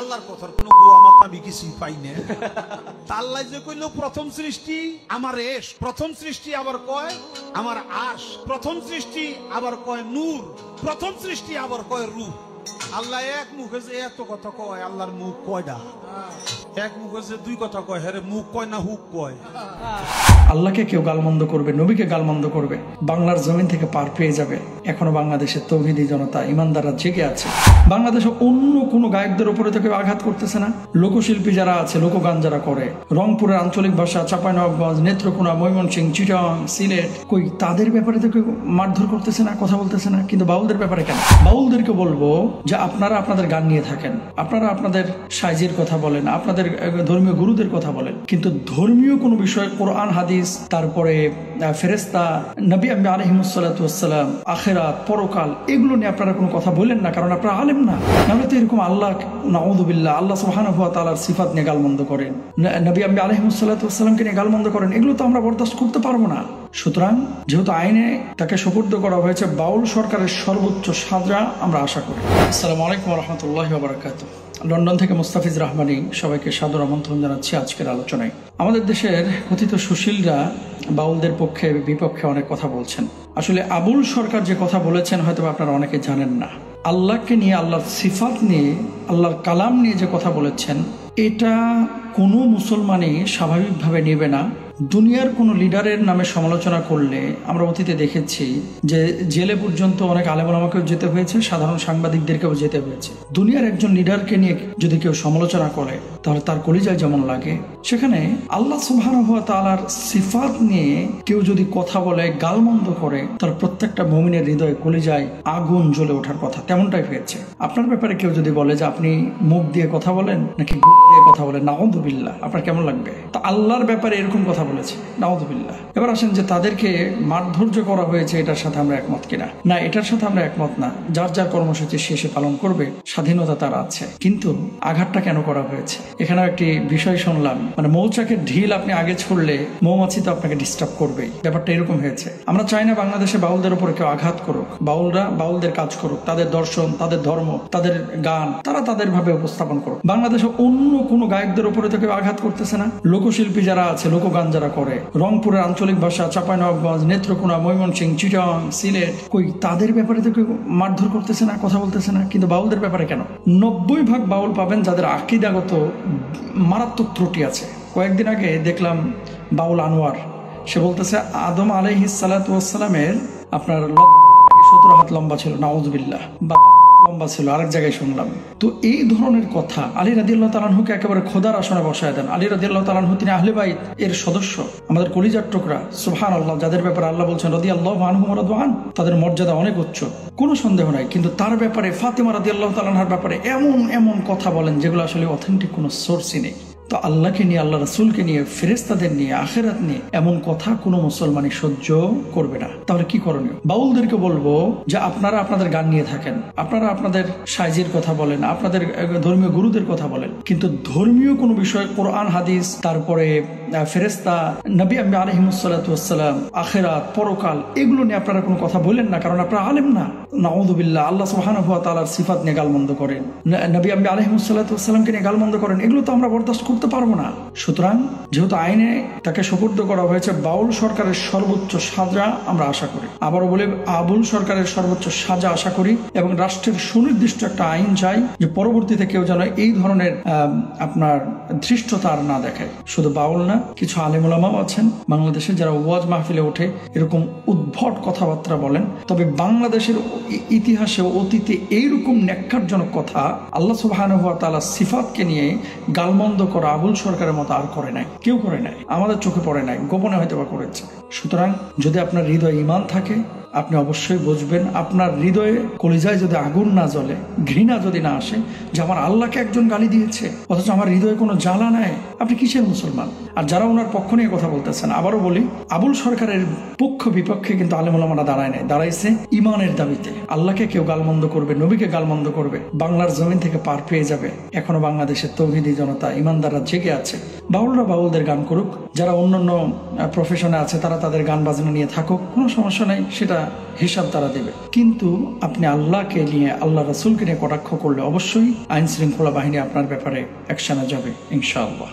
আল্লাহর কথার কোনো গোয়া মাথা কিছুই পাই না। আল্লাহ যে কইল প্রথম সৃষ্টি আমার এশ, প্রথম সৃষ্টি আবার কয় আমার আশ, প্রথম সৃষ্টি আবার কয় নূর, প্রথম সৃষ্টি আবার কয় রূহ। আল্লাহ এক মুখে যে এত কথা কয়, আল্লাহর মুখ কয়টা? এক মুখে যে দুই কথা কয়, হ্যাঁ মুখ কয় না হুক কয়? আল্লাহকে কেউ গালমন্দ করবে, নবীকে গালমন্দ করবে, বাংলার জমিন থেকে পার পেয়ে যাবে। এখনো বাংলাদেশের তৌহিদি জনতা ইমানদাররা জেগে আছে। বাংলাদেশে অন্য কোনো গায়কদের উপরে তো কেউ আঘাত করতেছে না। লোকশিল্পী যারা আছে, লোকগান যারা করে, রংপুরের আঞ্চলিক ভাষা, চাঁপাইনবাবগঞ্জ, নেত্রকোনা, ময়মনসিংহ, চিটাগাং, সিলেট, কই তাদের ব্যাপারে তো কেউ মারধর করতেছে না, কথা বলতেছে না। কিন্তু বাউলদের ব্যাপারে কেন? বাউলদেরকে বলবো যে আপনারা আপনাদের গান নিয়ে থাকেন, আপনারা আপনাদের সাইজের কথা বলেন, আপনাদের ধর্মীয় গুরুদের কথা বলেন, কিন্তু ধর্মীয় কোনো বিষয়, কোরআন হাদিস, তারপরে ফেরেশতা, নবী আলাইহিস সালাতু ওয়াস সালাম, আখিরাত, পরকাল, এগুলো নিয়ে আপনারা কোনো কথা বলেন না, কারণ আপনারা আলেম না। নাহলে তো এরকম আল্লাহ নাউযুবিল্লাহ, আল্লাহ সুবহানাহু ওয়া তাআলার সিফাত নিয়ে গালমন্দ করেন, নবী আলাইহিস সালাতু ওয়াস সালামকে নিয়ে গালমন্দ করেন, এগুলো তো আমরা বরদাস্ত করতে পারবো না। সুতরাং যেহেতু আইনে তাকে সুপুর্দ করা হয়েছে, বাউল সরকারের সর্বোচ্চ সাজা আমরা আশা করি। আসসালামু আলাইকুম ওয়া রাহমাতুল্লাহি ওয়া বারাকাতুহু। লন্ডন থেকে মুস্তাফিজ রহমানী সবাইকে সাদর আমন্ত্রণ জানাচ্ছি আজকের আলোচনায়। আমাদের দেশের কথিত সুশীলরা বাউলদের পক্ষে বিপক্ষে অনেক কথা বলছেন। আসলে আবুল সরকার যে কথা বলেছেন হয়তো আপনারা অনেকে জানেন না। আল্লাহকে নিয়ে, আল্লাহর সিফাত নিয়ে, আল্লাহর কালাম নিয়ে যে কথা বলেছেন, এটা কোনো মুসলমানই স্বাভাবিকভাবে নেবে না। দুনিয়ার কোনো লিডারের নামে সমালোচনা করলে আমরা অতীতে দেখেছি যে জেলে পর্যন্ত অনেক আলেম ওলামাকেও যেতে হয়েছে, সাধারণ সাংবাদিকদেরকেও যেতে হয়েছে। দুনিয়ার একজন লিডারকে নিয়ে যদি কেউ সমালোচনা করে তাহলে তার কলিজায় যেমন লাগে, সেখানে আল্লাহ সুবহানাহু ওয়া তাআলার সিফাত নিয়ে কেউ যদি কথা বলে, গালমন্দ করে, তার প্রত্যেকটা মুমিনের হৃদয়ে কলিজায় আগুন জ্বলে ওঠার কথা তেমনটাই হয়েছে। আপনার ব্যাপারে কেউ যদি বলে যে আপনি মুখ দিয়ে কথা বলেন নাকি বুক দিয়ে কথা বলেন, নাউযুবিল্লাহ, আপনার কেমন লাগবে? তো আল্লাহর ব্যাপারে এরকম কথা বলেছে, নাউযুবিল্লাহ। এবার আসেন যে তাদেরকে মারধর্য করা হয়েছে, এটার সাথে আমরা একমত কিনা? না, এটার সাথে আমরা একমত না। যার যার কর্মসূচি শেষে পালন করবে, স্বাধীনতা তার আছে, কিন্তু আঘাতটা কেন করা হয়েছে? এখানেও একটি বিষয় শুনলাম, মানে মৌচাকের ঢিল আপনি আগে ছুড়লে মৌমাছি তো আপনাকে ডিস্টার্ব করবেই, ব্যাপারটা এরকম হয়েছে। আমরা চাই না বাংলাদেশে বাউলদের উপরে কেউ আঘাত করুক। বাউলরা বাউলদের কাজ করুক, তাদের দর্শন, তাদের ধর্ম, তাদের গান তারা তাদের ভাবে উপস্থাপন করুক। বাংলাদেশে অন্য কোনো গায়কদের উপরে তো কেউ আঘাত করতেছে না। লোকশিল্পী যারা আছে, লোকগান যারা করে, রংপুরের আঞ্চলিক ভাষা, চাঁপাইনবাবগঞ্জ, নেত্রকোনা, ময়মনসিংহ, চিটাগাং, সিলেট, কই তাদের ব্যাপারে তো কেউ মারধর করতেছে না, কথা বলতেছে না। কিন্তু বাউলদের ব্যাপারে কেন? 90% বাউল পাবেন যাদের আকীদাগত মারাত্মক ত্রুটি আছে। কয়েকদিন আগে দেখলাম বাউল আনোয়ার, সে বলতেছে আদম আলাইহিস সালাতু ওয়াস সালামের আপনার 17 হাত লম্বা ছিল, নাউযুবিল্লাহ, বা লম্বা ছিল, আরেক জায়গায় শুনলাম। তো এই ধরনের কথা আলী রাদিয়াল্লাহু তাআলা আনহুকে একেবারে খোদার আসনে বসায় দেন। আলী রাদিয়াল্লাহু তাআলা আনহু তিনি আহলে বাইত এর সদস্য, আমাদের কলিজার টুকরা, সুবহানাল্লাহ, যাদের ব্যাপারে আল্লাহ বলছেন রাদিয়াল্লাহু আনহুম ওয়া রাদু আন, তাদের মর্যাদা অনেক উচ্চ, কোনো সন্দেহ নাই। কিন্তু তার ব্যাপারে, ফাতিমা রাদিয়াল্লাহু তাআলা আনহার ব্যাপারে এমন এমন কথা বলেন যেগুলো আসলে অথেন্টিক কোনো সোর্সই নেই। তো আল্লাহকে নিয়ে, আল্লাহ রাসূলকে নিয়ে, ফেরেশতাদের নিয়ে, আখিরাত নিয়ে এমন কথা কোনো মুসলমানই সহ্য করবে না। তাহলে কি করণীয়? বাউলদেরকে বলবো যে আপনারা আপনাদের গান নিয়ে থাকেন, আপনারা আপনাদের সাইজের কথা বলেন, আপনাদের ধর্মীয় গুরুদের কথা বলেন, কিন্তু ধর্মীয় কোনো বিষয়, কোরআন হাদিস, তারপরে ফেরেশতা, নবী আলাইহিস সালাতু ওয়াস সালাম, আখিরাত, পরকাল, এগুলো নিয়ে আপনারা কোনো কথা বলেন না, কারণ আপনারা আলেম না। নাউযুবিল্লাহ, আল্লাহ সুবহানাহু ওয়া তাআলার সিফাত নিয়ে গালমন্দ করেন, নবী আলাইহিস সালাতু ওয়াস সালামকে নিয়ে গালমন্দ করেন, এগুলো তো আমরা বরদাস্ত করতে পারবো না। সুতরাং যেহেতু আইনে তাকে সুপুর্দ করা হয়েছে, বাউল সরকারের সর্বোচ্চ সাজা আমরা আশা করি। আবারও বলে, আবুল সরকারের সর্বোচ্চ সাজা আশা করি, এবং রাষ্ট্রের সুনির্দিষ্ট একটা আইন চাই যে পরবর্তীতে কেউ যেন এই ধরনের আপনার ধৃষ্টতা আর না দেখায়। শুধু বাউল না, কিছু আলেম ওলামাও আছেন বাংলাদেশে যারা ওয়াজ মাহফিলে উঠে এরকম উদ্ভট কথাবার্তা বলেন। তবে বাংলাদেশের ইতিহাসে, অতীতে এইরকম ন্যাক্কারজনক কথা আল্লাহ সুবহানাহু ওয়া তাআলা সিফাতকে নিয়ে গালমন্দ করা আবুল সরকারের মতো আর করে নাই, কেউ করে নাই, আমাদের চোখে পড়ে নাই, গোপনে হয়তো বা করেছে। সুতরাং যদি আপনার হৃদয়ে ঈমান থাকে, আপনি অবশ্যই বুঝবেন, আপনার হৃদয়ে কলিজায় যদি আগুন না জ্বলে, ঘৃণা যদি না আসে যে আমার আল্লাহকে একজন গালি দিয়েছে, অথচ আমার হৃদয়ে কোনো জ্বালা নাই, আপনি কিসের মুসলমান? আর যারা ওনার পক্ষ নিয়ে কথা বলতেছেন, আবারও বলি, আবুল সরকারের পক্ষ বিপক্ষে কিন্তু আলেম ওলামারা দাঁড়ায় নাই, দাঁড়াইছে ইমানের দাবিতে। আল্লাহকে কেউ গালমন্দ করবে, নবীকে গালমন্দ করবে, বাংলার জমিন থেকে পার পেয়ে যাবে। এখনো বাংলাদেশের তৌহিদি জনতা ইমানদাররা জেগে আছে। বাউলরা বাউলদের গান করুক, যারা অন্যান্য প্রফেশনে আছে তারা তাদের গান বাজনা নিয়ে থাকুক, কোনো সমস্যা নাই, সেটা হিসাব তারা দেবে। কিন্তু আপনি আল্লাহকে নিয়ে, আল্লাহ রাসূলকে নিয়ে কটাক্ষ করলে অবশ্যই আইন শৃঙ্খলা বাহিনী আপনার ব্যাপারে অ্যাকশনে যাবে ইনশাআল্লাহ।